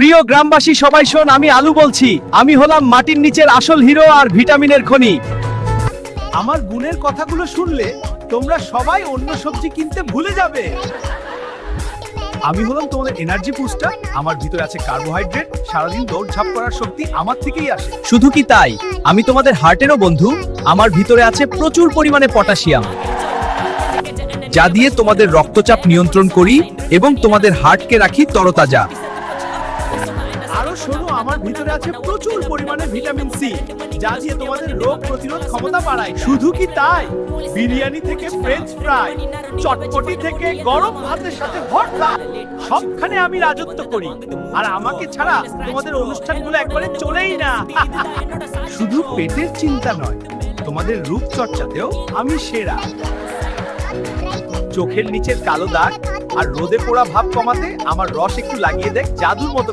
প্রিয় গ্রামবাসী সবাই শোন, আমি আলু বলছি। আমি হলাম মাটির নিচের আসল হিরো আর ভিটামিনের খনি। আমার গুণের কথাগুলো শুনলে তোমরা সবাই অন্য সবজি কিনতে ভুলে যাবে। আমি হলাম তোমাদের এনার্জি বুস্টার। আমার ভিতরে আছে কার্বোহাইড্রেট, সারাদিন দৌড়ঝাঁপ করার শক্তি আমার থেকেই আসে। শুধু কি তাই, আমি তোমাদের হার্টেরও বন্ধু। আমার ভিতরে আছে প্রচুর পরিমাণে পটাশিয়াম, যা দিয়ে তোমাদের রক্তচাপ নিয়ন্ত্রণ করি এবং তোমাদের হার্টকে রাখি তরতাজা। আরো শোনো, আমার ভিতরে আছে প্রচুর পরিমাণে ভিটামিন সি, যা দিয়ে তোমাদের রোগ প্রতিরোধ ক্ষমতা বাড়ায়। শুধু কি তাই, বিরিয়ানি থেকে ফ্রেঞ্চ ফ্রাই, চটপটি থেকে গরম ভাতের সাথে ভর্তা, সবখানে আমি রাজত্ব করি। আর আমাকে ছাড়া তোমাদের অনুষ্ঠানগুলো একবারে চলেই না। শুধু পেটের চিন্তা নয়, তোমাদের রূপচর্চাতেও আমি সেরা। চোখের নিচের কালো দাগ আর রোদে পোড়া ভাব কমাতে আমার রস একটু লাগিয়ে দেখ, জাদুর মতো